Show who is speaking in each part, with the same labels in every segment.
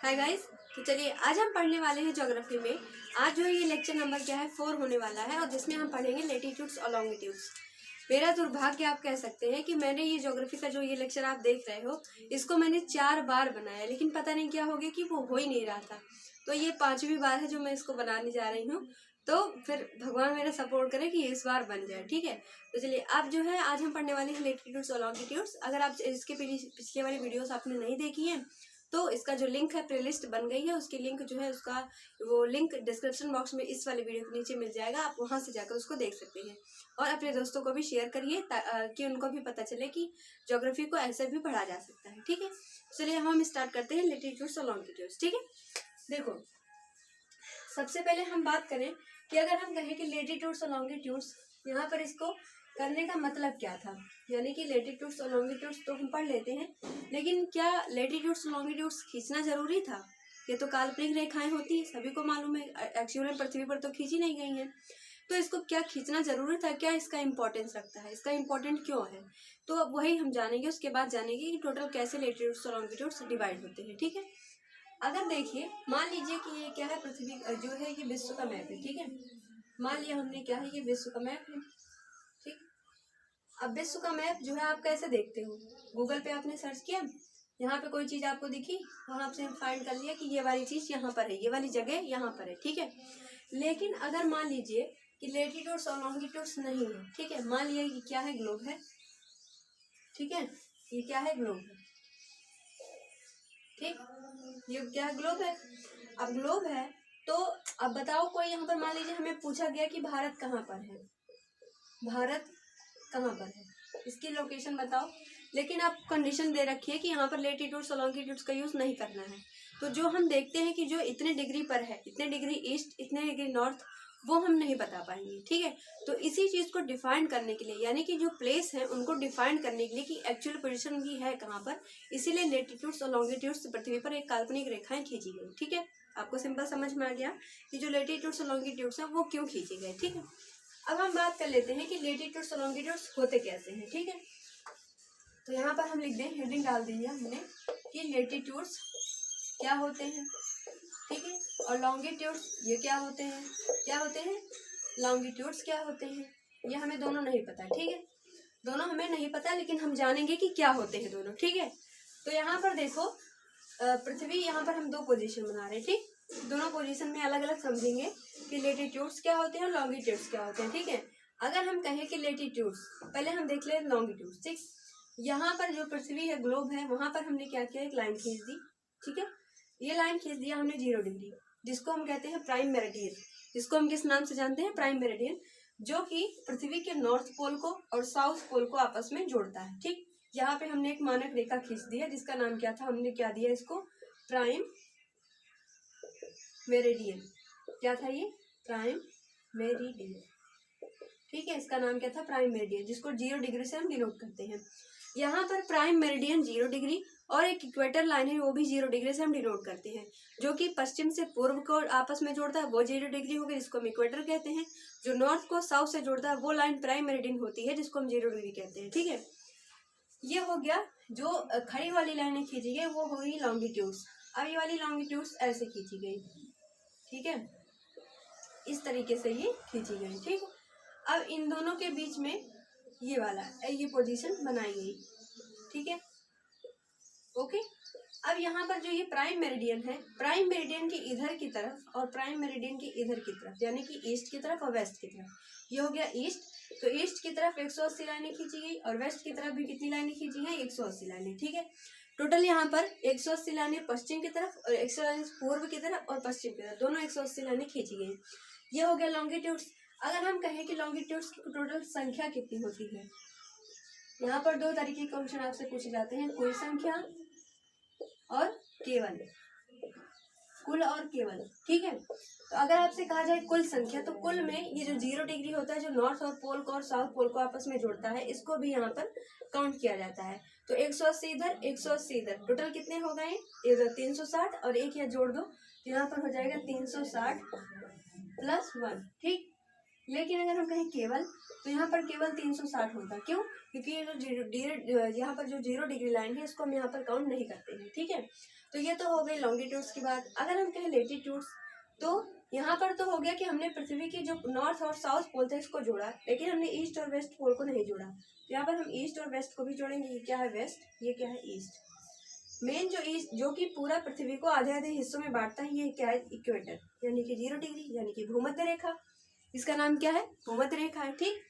Speaker 1: Hi guys. तो चलिए आज हम पढ़ने वाले हैं ज्योग्राफी में। आज जो ये लेक्चर नंबर क्या है 4 होने वाला है और जिसमें हम पढ़ेंगे लेटीट्यूड्स और लॉन्गिट्यूड्स। मेरा दुर्भाग्य आप कह सकते हैं कि मैंने ये ज्योग्राफी का जो ये लेक्चर आप देख रहे हो इसको मैंने 4 बार बनाया, लेकिन पता नहीं क्या हो गया कि वो हो ही नहीं रहा था। तो ये 5वीं बार है जो मैं इसको बनाने जा रही हूँ। तो फिर भगवान मेरा सपोर्ट करे कि इस बार बन जाए, ठीक है। तो चलिए आप जो है आज हम पढ़ने वाले हैं लेटीट्यूड्स और लॉन्गिट्यूड्स। अगर आप इसके पिछले वाली वीडियोस आपने नहीं देखी है तो इसका जो लिंक है प्लेलिस्ट बन गई है, उसकी लिंक जो है उसका वो लिंक डिस्क्रिप्शन बॉक्स में इस वाले वीडियो के नीचे मिल जाएगा। आप वहां से जाकर उसको देख सकते हैं और अपने दोस्तों को भी शेयर करिए कि उनको भी पता चले कि ज्योग्राफी को ऐसे भी पढ़ा जा सकता है, ठीक है। चलिए हम स्टार्ट करते हैं लेटीट्यूड्स और लॉन्गिट्यूड्स, ठीक है। देखो सबसे पहले हम बात करें कि अगर हम कहें कि लेटीट्यूड्स और लॉन्गिट्यूड्स, यहाँ पर इसको करने का मतलब क्या था, यानी कि लेटीट्यूड्स और लॉन्गिट्यूड्स तो हम पढ़ लेते हैं, लेकिन क्या लेटीट्यूड्स और लॉन्गिट्यूड्स खींचना जरूरी था? ये तो काल्पनिक रेखाएं होती है, सभी को मालूम है, एक्चुअल में पृथ्वी पर तो खींची नहीं गई हैं। तो इसको क्या खींचना जरूरी था, क्या इसका इंपॉर्टेंस रखता है, इसका इंपॉर्टेंट क्यों है, तो अब वही हम जानेंगे। उसके बाद जानेंगे कि टोटल कैसे लेटीट्यूड्स और लॉन्गिट्यूड्स डिवाइड होते हैं, ठीक है। अगर देखिए मान लीजिए कि ये क्या है, पृथ्वी जो है ये विश्व का मैप है, ठीक है। मान लिया हमने क्या है, ये विश्व का मैप है, ठीक। अब विश्व का मैप जो है आप कैसे देखते हो, गूगल पे आपने सर्च किया, यहाँ पे कोई चीज आपको दिखी, वहां आपसे फाइंड कर लिया कि ये वाली चीज यहाँ पर है, ये वाली जगह यहाँ पर है, ठीक है। लेकिन अगर मान लीजिए कि लेटीट्यूड्स और लॉन्गिट्यूड्स नहीं है, ठीक है। मान लिया कि क्या है, ग्लोब है, ठीक है। ये क्या है, ग्लोब है, ठीक। ये क्या है, ग्लोब है। अब ग्लोब है तो अब बताओ, कोई यहाँ पर मान लीजिए हमें पूछा गया कि भारत कहाँ पर है, भारत कहाँ पर है, इसकी लोकेशन बताओ। लेकिन आप कंडीशन दे रखी है कि यहाँ पर लेटीट्यूड्स और लॉन्गिट्यूड्स का यूज नहीं करना है। तो जो हम देखते हैं कि जो इतने डिग्री पर है, इतने डिग्री ईस्ट, इतने डिग्री नॉर्थ, वो हम नहीं बता पाएंगे, ठीक है। तो इसी चीज को डिफाइन करने के लिए, यानी कि जो प्लेस है उनको डिफाइन करने के लिए कि एक्चुअल पोजीशन की है कहाँ पर, इसीलिए लेटीट्यूड्स और लॉन्गिट्यूड्स पृथ्वी पर एक काल्पनिक रेखाएं खींची गई, ठीक है। आपको सिंपल समझ में आ गया कि जो लेटीट्यूड्स और लॉन्गिट्यूड्स हैं वो क्यों खींचे गए, ठीक है। अब हम बात कर लेते हैं कि लेटीट्यूड्स और लॉन्गिट्यूड्स होते कैसे हैं, ठीक है। तो यहाँ पर हम लिख दें, हेडिंग डाल दी है हमने कि लेटीट्यूड्स क्या होते हैं, ठीक है, और लॉन्गिट्यूड्स ये क्या होते हैं, क्या होते हैं, लॉन्गिट्यूड्स क्या होते हैं, ये हमें दोनों नहीं पता, ठीक है। दोनों हमें नहीं पता, लेकिन हम जानेंगे कि क्या होते हैं दोनों, ठीक है। तो यहाँ पर देखो पृथ्वी, यहाँ पर हम 2 पोजीशन बना रहे हैं, ठीक। दोनों पोजीशन में अलग अलग समझेंगे कि लेटीट्यूड्स क्या होते हैं और लॉन्गिट्यूड्स क्या होते हैं, ठीक है। अगर हम कहें कि लेटीट्यूड्स, पहले हम देख ले लॉन्गिट्यूड्स, ठीक। यहाँ पर जो पृथ्वी है, ग्लोब है, वहां पर हमने क्या किया, एक लाइन खींच दी, ठीक है। ये लाइन खींच दिया हमने 0 डिग्री, जिसको हम कहते हैं प्राइम मेरिडियन, जिसको हम किस नाम से जानते हैं, प्राइम मेरिडियन, जो कि पृथ्वी के नॉर्थ पोल को और साउथ पोल को आपस में जोड़ता है, ठीक। यहाँ पे हमने एक मानक रेखा खींच दी है, जिसका नाम क्या था, हमने क्या दिया इसको, प्राइम मेरिडियन। क्या था ये, प्राइम मेरिडियन, ठीक है। इसका नाम क्या था, प्राइम मेरिडियन, जिसको 0 डिग्री से हम डिनोट करते हैं। यहाँ पर प्राइम मेरिडियन 0 डिग्री और एक इक्वेटर लाइन है, वो भी 0 डिग्री से हम डिनोट करते हैं, जो कि पश्चिम से पूर्व को आपस में जोड़ता है, वो 0 डिग्री हो गई, जिसको हम इक्वेटर कहते हैं। जो नॉर्थ को साउथ से जोड़ता है वो लाइन प्राइम मेरिडियन होती है, जिसको हम 0 डिग्री कहते हैं, ठीक है। ये हो गया, जो खड़ी वाली लाइनें खींची गई वो हो गई लॉन्गिट्यूड्स। अब ये वाली लॉन्गिट्यूड्स ऐसे खींची गई, ठीक है, इस तरीके से ये खींची गई, ठीक। अब इन दोनों के बीच में ये वाला ये पोजीशन बनाई गई, ठीक है, ओके। अब यहाँ पर जो ये प्राइम मेरिडियन है, प्राइम मेरिडियन के इधर की तरफ और प्राइम मेरिडियन के इधर की तरफ, यानी कि ईस्ट की तरफ और वेस्ट की तरफ, ये हो गया ईस्ट। तो ईस्ट की तरफ 180 लाइनें खींची गई और वेस्ट की तरफ भी कितनी लाइनें खींची हैं, 180 लाइनें, ठीक है। टोटल यहाँ पर 180 लाइनें पश्चिम की तरफ और 180 लाइनें पूर्व की तरफ और पश्चिम की तरफ, दोनों 180 लाइनें खींची गई। ये हो गया लॉन्गिट्यूड्स। अगर हम कहें कि लॉन्गिट्यूड्स की टोटल संख्या कितनी होती है, यहाँ पर 2 तरीके के क्वेश्चन आपसे पूछे जाते हैं, कुल संख्या और केवल, कुल और केवल, ठीक है। तो अगर आपसे कहा जाए कुल संख्या, तो कुल में ये जो 0 डिग्री होता है, जो नॉर्थ और पोल को और साउथ पोल को आपस में जोड़ता है, इसको भी यहाँ पर काउंट किया जाता है। तो 180 इधर, 180 इधर, टोटल कितने हो गए, इधर 360 और एक यहाँ जोड़ दो, यहाँ पर हो जाएगा 360 + 1, ठीक। लेकिन अगर हम कहें केवल, तो यहाँ पर केवल 360 होगा। क्यों? क्योंकि ये जो यहाँ पर जो 0 डिग्री लाइन है इसको हम यहाँ पर काउंट नहीं करते हैं। ठीक है, तो ये तो हो गई लॉन्गिट्यूड्स की बात। अगर हम कहें लेटीट्यूड्स, तो यहाँ पर तो हो गया कि हमने पृथ्वी की जो नॉर्थ और साउथ पोल थे इसको जोड़ा, लेकिन हमने ईस्ट और वेस्ट पोल को नहीं जोड़ा। तो यहाँ पर हम ईस्ट और वेस्ट को भी जोड़ेंगे। ये क्या है वेस्ट, ये क्या है ईस्ट। मेन जो ईस्ट जो कि पूरा पृथ्वी को आधे आधे हिस्सों में बांटता है, ये क्या है इक्वेटर, यानी कि 0 डिग्री, यानी कि भूमध्य रेखा। इसका नाम क्या है, भूमध्य रेखा है। ठीक,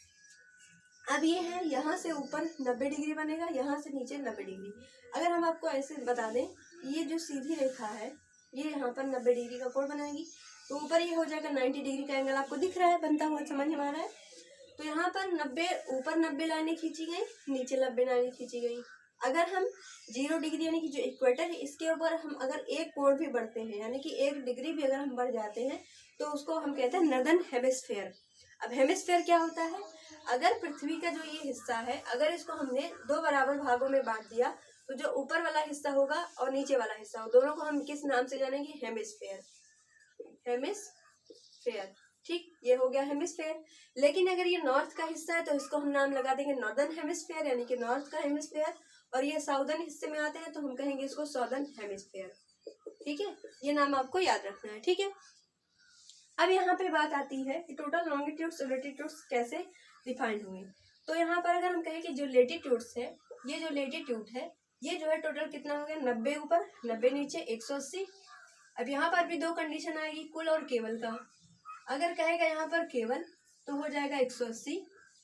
Speaker 1: अब ये है यहाँ से ऊपर 90 डिग्री बनेगा, यहाँ से नीचे 90 डिग्री। अगर हम आपको ऐसे बता दें, ये जो सीधी रेखा है ये यहाँ पर 90 डिग्री का कोण बनाएगी, तो ऊपर ये हो जाएगा 90 डिग्री का एंगल। आपको दिख रहा है बनता हुआ, समझ में आ रहा है। तो यहाँ पर 90, ऊपर 90 लाइनें खींची गई, नीचे 90 लाइनें खींची गई। अगर हम 0 डिग्री यानी कि जो इक्वेटर है इसके ऊपर हम अगर एक कोण भी बढ़ते हैं, यानी कि 1 डिग्री भी अगर हम बढ़ जाते हैं, तो उसको हम कहते हैं नॉर्दर्न हेमिस्फीयर। अब हेमिस्फीयर क्या होता है, अगर पृथ्वी का जो ये हिस्सा है, अगर इसको हमने 2 बराबर भागों में बांट दिया, तो जो ऊपर वाला हिस्सा होगा और नीचे वाला हिस्सा हो, दोनों को हम किस नाम से जानेंगे, हेमिस्फीयर। हेमिस्फीयर, ठीक, ये हो गया हेमिस्फीयर। लेकिन अगर ये नॉर्थ का हिस्सा है तो इसको हम नाम लगा देंगे नॉर्दर्न हेमिस्फीयर, यानी कि नॉर्थ का हेमिस्फीयर। और ये साउदर्न हिस्से में आते हैं तो हम कहेंगे इसको साउदर्न हेमिस्फीयर। ठीक है, ये नाम आपको याद रखना है। ठीक है, अब यहाँ पे बात आती है कि टोटल लॉन्गिट्यूड्स और लेटीट्यूड्स कैसे डिफाइन हुए। तो यहाँ पर अगर हम कहें कि जो लेटीट्यूड्स है, ये जो लेटीट्यूड है ये जो है टोटल कितना हो गया, 90 ऊपर 90 नीचे 180। अब यहाँ पर भी 2 कंडीशन आएगी, कुल और केवल का। अगर कहेगा यहाँ पर केवल तो हो जाएगा 180,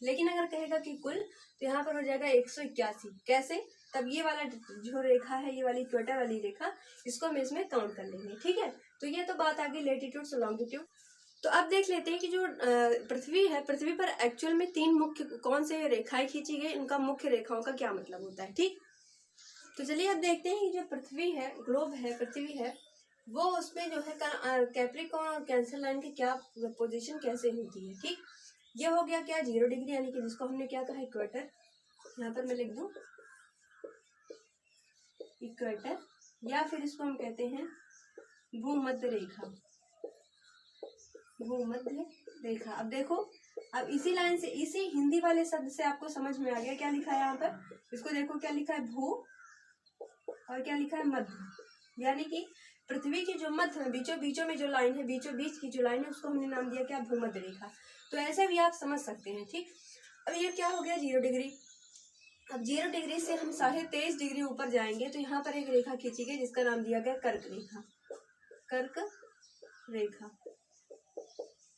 Speaker 1: लेकिन अगर कहेगा कि कुल तो यहाँ पर हो जाएगा 181। कैसे, तब ये वाला जो रेखा है, ये वाली इक्वेटर वाली रेखा, इसको हम इसमें काउंट कर लेंगे। ठीक है, तो ये तो बात आ गई लेटीट्यूड से लॉन्गिट्यूड। तो अब देख लेते हैं कि जो पृथ्वी है, पृथ्वी पर एक्चुअल में 3 मुख्य कौन से रेखाएं खींची गई, उनका मुख्य रेखाओं का क्या मतलब होता है। ठीक, तो चलिए अब देखते हैं कि जो पृथ्वी है, ग्लोब है, पृथ्वी है, वो उसमें जो है कैप्रिकॉर्न और कैंसर लाइन की क्या पोजीशन कैसे होती है। ठीक, ये हो गया क्या 0 डिग्री, यानी कि जिसको हमने क्या कहा इक्वेटर। यहाँ पर मैं लिख दूं इक्वेटर, या फिर इसको हम कहते हैं भूमध्य रेखा। भूमध्य रेखा। अब देखो, अब इसी लाइन से, इसी हिंदी वाले शब्द से आपको समझ में आ गया क्या लिखा है यहाँ पर। इसको देखो क्या लिखा है, भू, और क्या लिखा है मध्य, यानी कि पृथ्वी की जो मध्य में बीचों में जो लाइन है, बीचों बीच की जो लाइन है, उसको हमने नाम दिया क्या, भूमध्य रेखा। तो ऐसे भी आप समझ सकते हैं। ठीक, अब ये क्या हो गया 0 डिग्री। अब 0 डिग्री से हम 23.5 डिग्री ऊपर जाएंगे तो यहाँ पर एक रेखा खींची गई जिसका नाम दिया गया कर्क रेखा। कर्क रेखा।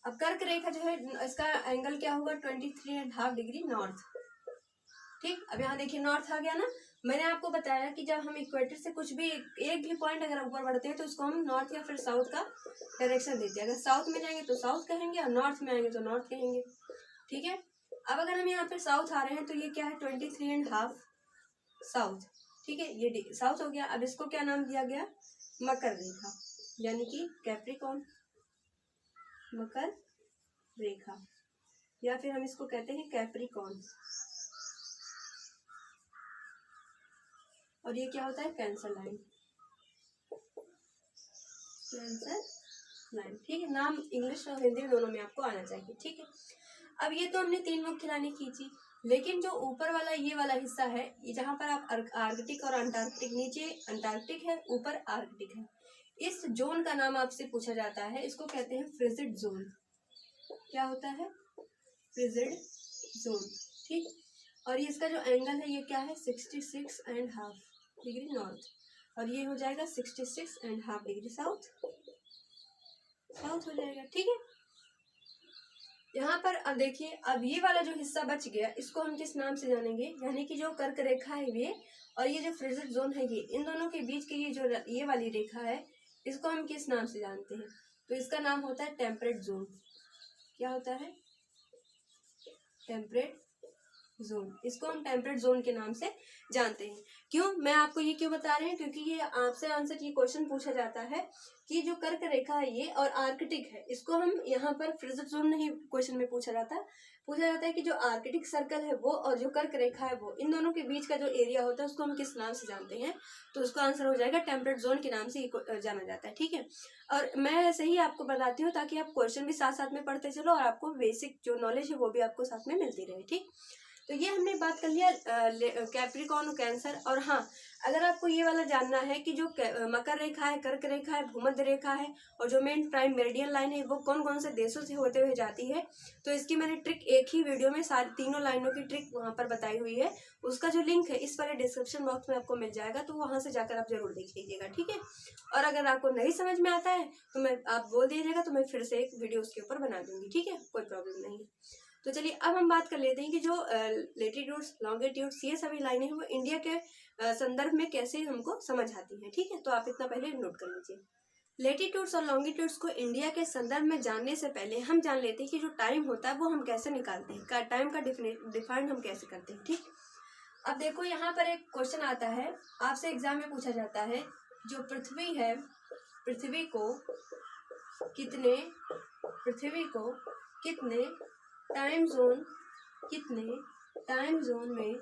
Speaker 1: अब कर्क रेखा जो है इसका एंगल क्या होगा, 23.5 डिग्री नॉर्थ। ठीक, अब यहाँ देखिए नॉर्थ आ गया ना। मैंने आपको बताया कि जब हम इक्वेटर से कुछ भी एक भी पॉइंट अगर ऊपर बढ़ते हैं तो उसको हम नॉर्थ या फिर साउथ का डायरेक्शन देते हैं। अगर साउथ में जाएंगे तो साउथ कहेंगे और नॉर्थ में आएंगे तो नॉर्थ कहेंगे। ठीक है, अब अगर हम यहाँ पे साउथ आ रहे हैं तो ये क्या है 23.5 साउथ। ठीक है, ये साउथ हो गया। अब इसको क्या नाम दिया गया, मकर रेखा, यानी कि कैप्रिकॉर्न, मकर रेखा, या फिर हम इसको कहते हैं कैप्रिकॉर्न। और ये क्या होता है, कैंसर लाइन। Cancer line. ठीक है, नाम इंग्लिश और हिंदी दोनों में आपको आना चाहिए। ठीक है, अब ये तो हमने 3 मुख्य लाइनें खींची, लेकिन जो ऊपर वाला ये वाला हिस्सा है, ये जहाँ पर आप आर्कटिक और अंटार्कटिक, नीचे अंटार्कटिक है, ऊपर आर्कटिक है, इस जोन का नाम आपसे पूछा जाता है। इसको कहते हैं फ्रिजिड जोन। क्या होता है, फ्रिजिड जोन। ठीक, और ये इसका जो एंगल है ये क्या है 66.5 डिग्री नॉर्थ, और ये हो जाएगा 66.5 डिग्री साउथ। साउथ हो जाएगा। ठीक है, यहाँ पर अब देखिए, अब ये वाला जो हिस्सा बच गया इसको हम किस नाम से जानेंगे, यानी कि जो कर्क रेखा है ये और ये जो फ्रिजिड जोन है, ये इन दोनों के बीच की ये जो ये वाली रेखा है, इसको हम किस नाम से जानते हैं, तो इसका नाम होता है टेम्परेट जोन। क्या होता है, टेम्परेट जोन, इसको हम टेम्परेट जोन के नाम से जानते हैं। क्यों, मैं आपको ये क्यों बता रहे हैं, क्योंकि ये आपसे आंसर ये क्वेश्चन पूछा जाता है कि जो कर्क रेखा है ये और आर्कटिक है, इसको हम यहाँ पर फ्रीजर जोन नहीं क्वेश्चन में पूछा जाता है कि जो आर्कटिक सर्कल है वो और जो कर्क रेखा है वो, इन दोनों के बीच का जो एरिया होता है उसको हम किस नाम से जानते हैं, तो उसका आंसर हो जाएगा टेम्परेट जोन के नाम से जाना जाता है। ठीक है, और मैं ऐसे ही आपको बताती हूँ ताकि आप क्वेश्चन भी साथ साथ में पढ़ते चलो और आपको बेसिक जो नॉलेज है वो भी आपको साथ में मिलती रहे। ठीक, तो ये हमने बात कर लिया कैप्रिकॉर्न और कैंसर। और हाँ, अगर आपको ये वाला जानना है कि जो मकर रेखा है, कर्क रेखा है, भूमध्य रेखा है और जो मेन प्राइम मेरिडियन लाइन है वो कौन कौन से देशों से होते हुए जाती है, तो इसकी मैंने ट्रिक एक ही वीडियो में सारी तीनों लाइनों की ट्रिक वहाँ पर बताई हुई है। उसका जो लिंक है इस वाले डिस्क्रिप्शन बॉक्स में आपको मिल जाएगा, तो वहाँ से जाकर आप जरूर देख लीजिएगा। ठीक है, और अगर आपको नहीं समझ में आता है तो आप बोल दीजिएगा, तो मैं फिर से एक वीडियो उसके ऊपर बना दूंगी। ठीक है, कोई प्रॉब्लम नहीं। तो चलिए अब हम बात कर लेते हैं कि जो लेटीट्यूड्स लॉन्गिट्यूड्स ये सभी लाइनें हैं वो इंडिया के संदर्भ में कैसे हमको समझ आती हैं। ठीक है, तो आप इतना पहले नोट कर लीजिए। लेटीट्यूड्स और लॉन्गिट्यूड्स को इंडिया के संदर्भ में जानने से पहले हम जान लेते हैं कि जो टाइम होता है वो हम कैसे निकालते हैं, टाइम का डिफाइन हम कैसे करते हैं। ठीक, अब देखो यहाँ पर एक क्वेश्चन आता है, आपसे एग्जाम में पूछा जाता है, जो पृथ्वी है, पृथ्वी को कितने टाइम जोन में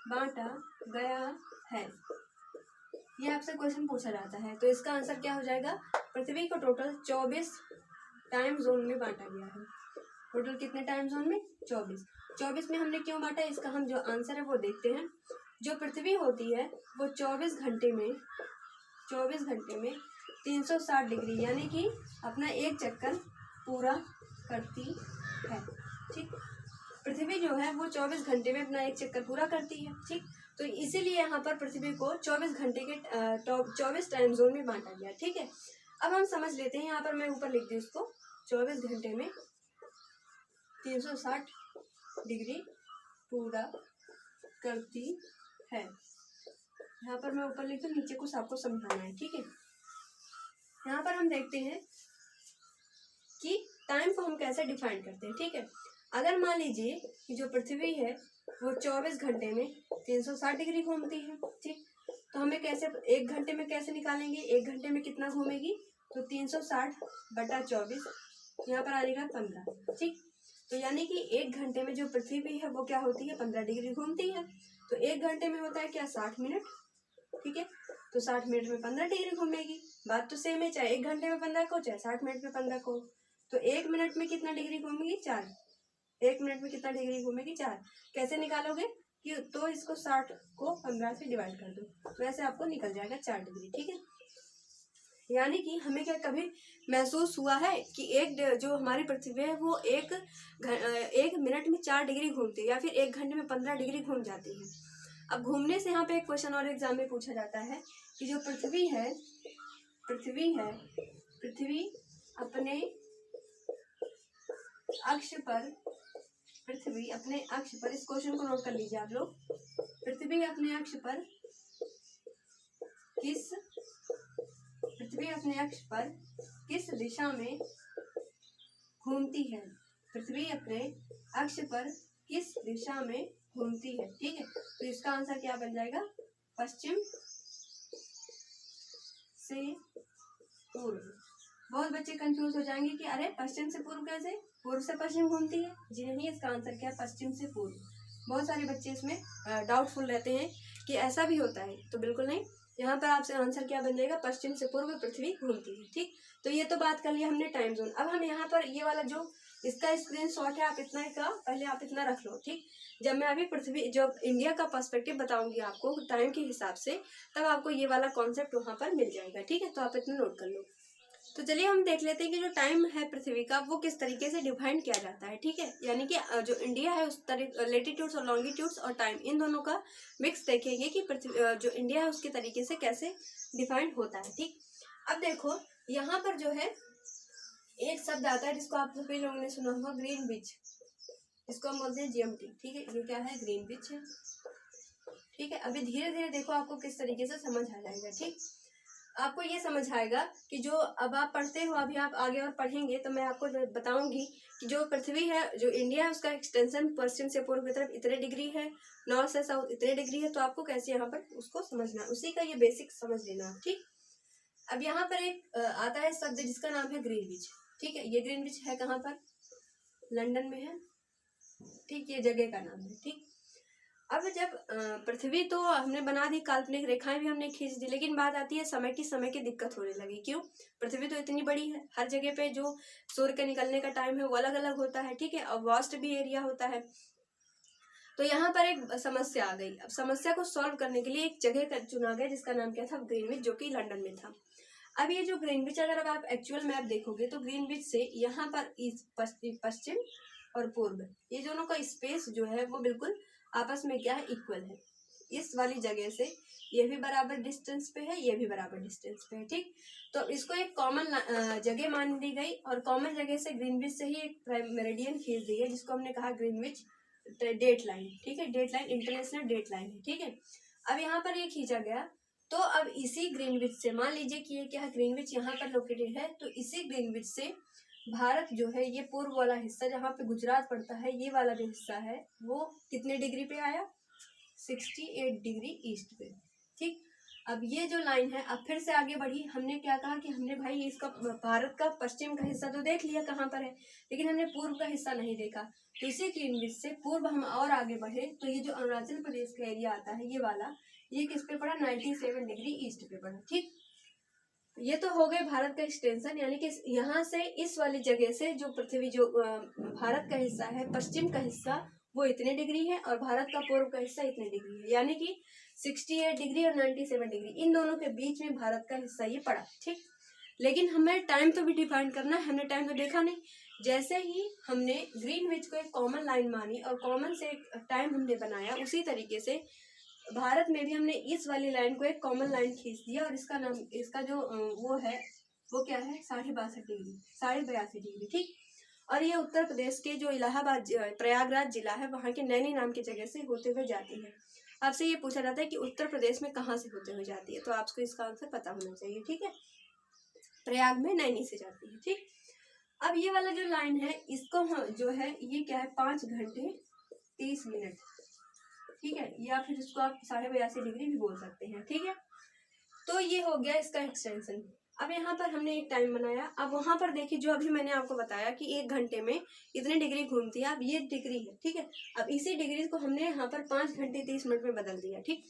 Speaker 1: बांटा गया है, ये आपसे क्वेश्चन पूछा जाता है। तो इसका आंसर क्या हो जाएगा, पृथ्वी को टोटल 24 टाइम जोन में बांटा गया है। टोटल कितने टाइम जोन में, 24 में हमने क्यों बांटा, इसका हम जो आंसर है वो देखते हैं। जो पृथ्वी होती है वो 24 घंटे में 360 डिग्री यानी कि अपना एक चक्कर पूरा करती है। ठीक, पृथ्वी जो है वो 24 घंटे में अपना एक चक्कर पूरा करती है। ठीक, तो इसीलिए यहाँ पर पृथ्वी को 24 घंटे के 24 टाइम जोन में बांटा गया। ठीक है, अब हम समझ लेते हैं, यहाँ पर मैं ऊपर लिख दी उसको, 24 घंटे में 360 डिग्री पूरा करती है। यहाँ पर मैं ऊपर लिख दूँ, नीचे कुछ आपको समझाना है। ठीक है, यहाँ पर हम देखते हैं कि टाइम को हम कैसे डिफाइन करते हैं। ठीक है, अगर मान लीजिए कि जो पृथ्वी है वो 24 घंटे में 360 डिग्री घूमती है। ठीक, तो हमें कैसे, एक घंटे में कैसे निकालेंगे, एक घंटे में कितना घूमेगी, तो 360 बटा 24, यहाँ पर आ जाएगा 15। ठीक, तो यानी कि एक घंटे में जो पृथ्वी है वो क्या होती है, 15 डिग्री घूमती है। तो एक घंटे में होता है क्या, 60 मिनट। ठीक है, तो 60 मिनट में 15 डिग्री घूमेगी। बात तो सेम है, चाहे एक घंटे में 15 को चाहे 60 मिनट में 15 को। तो एक मिनट में कितना डिग्री घूमेगी, 4। एक मिनट में कितना डिग्री घूमेगी, 4। कैसे निकालोगे कि, तो इसको 60 को 15 से डिवाइड कर दो, तो ऐसे आपको निकल जाएगा 4 डिग्री। ठीक है, यानी कि हमें क्या कभी महसूस हुआ है कि जो हमारी पृथ्वी है वो एक मिनट में 4 डिग्री घूमती है या फिर एक घंटे में 15 डिग्री घूम जाती है। अब घूमने से यहाँ पे एक क्वेश्चन और एग्जाम में पूछा जाता है कि जो पृथ्वी अपने अक्ष पर, इस क्वेश्चन को नोट कर लीजिए आप लोग, पृथ्वी अपने अक्ष पर किस दिशा में घूमती है, पृथ्वी अपने अक्ष पर किस दिशा में घूमती है। ठीक है, तो इसका आंसर क्या बन जाएगा, पश्चिम से पूर्व। बहुत बच्चे कंफ्यूज हो जाएंगे कि अरे पश्चिम से पूर्व कैसे, पूर्व से पश्चिम घूमती है। जी नहीं, इसका आंसर क्या है, पश्चिम से पूर्व। बहुत सारे बच्चे इसमें डाउटफुल रहते हैं कि ऐसा भी होता है, तो बिल्कुल नहीं। यहाँ पर आपसे आंसर क्या बन जाएगा, पश्चिम से पूर्व पृथ्वी घूमती है। ठीक, तो ये तो बात कर लिया हमने टाइम जोन। अब हम यहाँ पर ये वाला जो इसका स्क्रीनशॉट है, आप इतना का पहले आप इतना रख लो। ठीक, जब मैं अभी पृथ्वी जब इंडिया का पर्सपेक्टिव बताऊंगी आपको टाइम के हिसाब से, तब आपको ये वाला कॉन्सेप्ट वहाँ पर मिल जाएगा। ठीक है, तो आप इतना नोट कर लो। तो चलिए हम देख लेते हैं कि जो टाइम है पृथ्वी का वो किस तरीके से डिफाइन किया जाता है। ठीक है, यानी कि जो इंडिया है उस लेटीट्यूड्स और लॉन्गिट्यूड्स और टाइम इन दोनों का मिक्स देखेंगे कि पृथ्वी जो इंडिया है उसके तरीके से कैसे डिफाइन होता है। ठीक, अब देखो यहाँ पर जो है एक शब्द आता है जिसको आप सभी लोगों ने सुना होगा, ग्रीनविच। इसको हम बोलते हैं जीएमटी। ठीक है, ये क्या है, ग्रीनविच है। ठीक है, अभी धीरे धीरे देखो आपको किस तरीके से समझ आ जाएगा। ठीक, आपको ये समझ आएगा कि जो अब आप पढ़ते हो, अभी आप आगे और पढ़ेंगे तो मैं आपको बताऊंगी कि जो पृथ्वी है, जो इंडिया है, उसका एक्सटेंशन पश्चिम से पूर्व की तरफ इतने डिग्री है, नॉर्थ से साउथ इतने डिग्री है। तो आपको कैसे यहाँ पर उसको समझना, उसी का ये बेसिक समझ लेना, ठीक। अब यहाँ पर एक आता है शब्द जिसका नाम है ग्रीनविच, ठीक है। ये ग्रीनविच है कहाँ पर? लंदन में है, ठीक। ये जगह का नाम है, ठीक। अब जब पृथ्वी तो हमने बना दी, काल्पनिक रेखाएं भी हमने खींच दी, लेकिन बात आती है समय की दिक्कत होने लगी। क्यों? पृथ्वी तो इतनी बड़ी है, हर जगह पे जो सूर्य के निकलने का टाइम है वो अलग अलग होता है, ठीक है, और वास्ट भी एरिया होता है। तो यहाँ पर एक समस्या आ गई। अब समस्या को सॉल्व करने के लिए एक जगह का चुना गया जिसका नाम क्या था? ग्रीनविच, जो कि लंदन में था। अब ये जो ग्रीनविच, अगर आप एक्चुअल मैप देखोगे तो ग्रीनविच से यहाँ पर पश्चिम और पूर्व, ये दोनों का स्पेस जो है वो बिल्कुल आपस में क्या है? इक्वल है। इस वाली जगह से ये भी बराबर डिस्टेंस पे है, ये भी बराबर डिस्टेंस पे है, ठीक। तो इसको एक कॉमन जगह मान ली गई, और कॉमन जगह से ग्रीनविच से ही एक मेरिडियन खींच दी है, जिसको हमने कहा ग्रीनविच डेट लाइन, ठीक है। Date line international date line है, ठीक है। अब यहाँ पर ये खींचा गया, तो अब इसी ग्रीनविच से, मान लीजिए कि ये क्या है? ग्रीनविच यहाँ पर लोकेटेड है, तो इसी ग्रीनविच से भारत जो है, ये पूर्व वाला हिस्सा जहाँ पे गुजरात पड़ता है, ये वाला जो हिस्सा है वो कितने डिग्री पे आया? 68 डिग्री ईस्ट पे, ठीक। अब ये जो लाइन है, अब फिर से आगे बढ़ी, हमने क्या कहा कि हमने भाई इसका भारत का पश्चिम का हिस्सा तो देख लिया कहाँ पर है, लेकिन हमने पूर्व का हिस्सा नहीं देखा। तो इसी ग्रीनविच से पूर्व हम और आगे बढ़े, तो ये जो अरुणाचल प्रदेश का एरिया आता है, ये वाला, ये किस पे पड़ा? 97 डिग्री ईस्ट पे पड़ा, ठीक। ये तो हो गए भारत का एक्सटेंशन, यानी कि यहाँ से इस वाली जगह से जो पृथ्वी, जो भारत का हिस्सा है, पश्चिम का हिस्सा, वो इतने डिग्री है, और भारत का पूर्व का हिस्सा इतने डिग्री है, यानी कि 68 डिग्री और 97 डिग्री, इन दोनों के बीच में भारत का हिस्सा ये पड़ा, ठीक। लेकिन हमें टाइम तो भी डिफाइन करना है, हमने टाइम तो देखा नहीं। जैसे ही हमने ग्रीनविच को एक कॉमन लाइन मानी और कॉमन से एक टाइम हमने बनाया, उसी तरीके से भारत में भी हमने इस वाली लाइन को एक कॉमन लाइन खींच दिया, और इसका नाम, इसका जो वो है, वो क्या है? 62.5 डिग्री, 82.5 डिग्री, ठीक। और ये उत्तर प्रदेश के जो इलाहाबाद प्रयागराज जिला है, वहाँ के नैनी नाम की जगह से होते हुए जाती है। आपसे ये पूछा जाता है कि उत्तर प्रदेश में कहाँ से होते हुए जाती है, तो आपको इसका आंसर पता होना चाहिए, ठीक है। प्रयाग में नैनी से जाती है, ठीक। अब ये वाला जो लाइन है, इसको जो है, ये क्या है? 5 घंटे 30 मिनट, ठीक है, या फिर इसको आप 82.5 डिग्री भी बोल सकते हैं, ठीक है। तो ये हो गया इसका एक्सटेंशन। अब यहाँ पर हमने एक टाइम बनाया। अब वहां पर देखिए, जो अभी मैंने आपको बताया कि 1 घंटे में इतने डिग्री घूमती है, अब ये डिग्री है, ठीक है। अब इसी डिग्री को हमने यहाँ पर 5 घंटे 30 मिनट में बदल दिया, ठीक।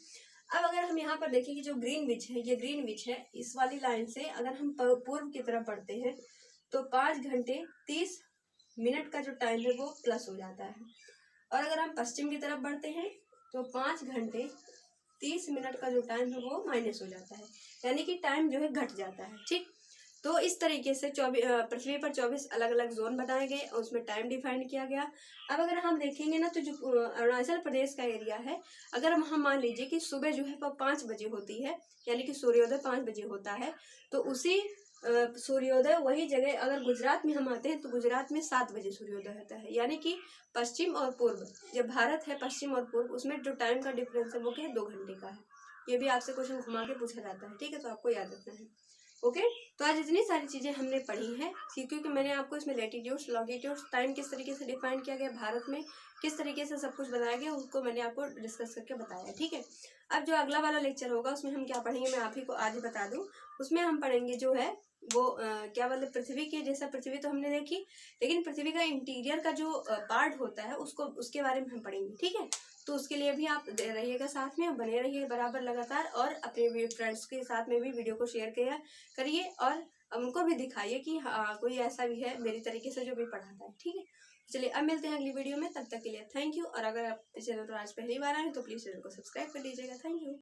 Speaker 1: अब अगर हम यहाँ पर देखें कि जो ग्रीनविच है, ये ग्रीनविच है, इस वाली लाइन से अगर हम पूर्व की तरफ बढ़ते हैं तो 5 घंटे 30 मिनट का जो टाइम है वो प्लस हो जाता है, और अगर हम पश्चिम की तरफ बढ़ते हैं तो 5 घंटे 30 मिनट का जो टाइम है वो माइनस हो जाता है, यानी कि टाइम जो है घट जाता है, ठीक। तो इस तरीके से पृथ्वी पर 24 अलग अलग जोन बनाए गए और उसमें टाइम डिफाइन किया गया। अब अगर हम देखेंगे ना, तो जो अरुणाचल प्रदेश का एरिया है, अगर हम मान लीजिए कि सुबह जो है वो 5 बजे होती है, यानी कि सूर्योदय 5 बजे होता है, तो उसी सूर्योदय वही जगह अगर गुजरात में हम आते हैं तो गुजरात में 7 बजे सूर्योदय होता है, यानी कि पश्चिम और पूर्व, जब भारत है पश्चिम और पूर्व, उसमें जो टाइम का डिफरेंस है वो क्या है? 2 घंटे का है। ये भी आपसे क्वेश्चन घुमा के पूछा जाता है, ठीक है, तो आपको याद रखना है, ओके। तो आज इतनी सारी चीज़ें हमने पढ़ी हैं, क्योंकि मैंने आपको इसमें लैटिट्यूड्स, लॉन्गिट्यूड्स, टाइम किस तरीके से डिफाइन किया गया, भारत में किस तरीके से सब कुछ बताया गया, उसको मैंने आपको डिस्कस करके बताया, ठीक है। अब जो अगला वाला लेक्चर होगा उसमें हम क्या पढ़ेंगे, मैं आप ही को आज बता दूं। उसमें हम पढ़ेंगे जो है वो क्या बोलते, पृथ्वी के जैसा, पृथ्वी तो हमने देखी, लेकिन पृथ्वी का इंटीरियर का जो पार्ट होता है उसको, उसके बारे में हम पढ़ेंगे, ठीक है। तो उसके लिए भी आप रहिएगा साथ में, बने रहिए बराबर लगातार, और अपने फ्रेंड्स के साथ में भी वीडियो को शेयर करिए, और उनको भी दिखाइए कि हाँ, कोई ऐसा भी है मेरी तरीके से जो भी पढ़ाता है, ठीक है। चलिए, अब मिलते हैं अगली वीडियो में, तब तक के लिए थैंक यू। और अगर आप चैनल पर आज पहली बार आए तो प्लीज़ चैनल को सब्सक्राइब कर लीजिएगा। Thank you.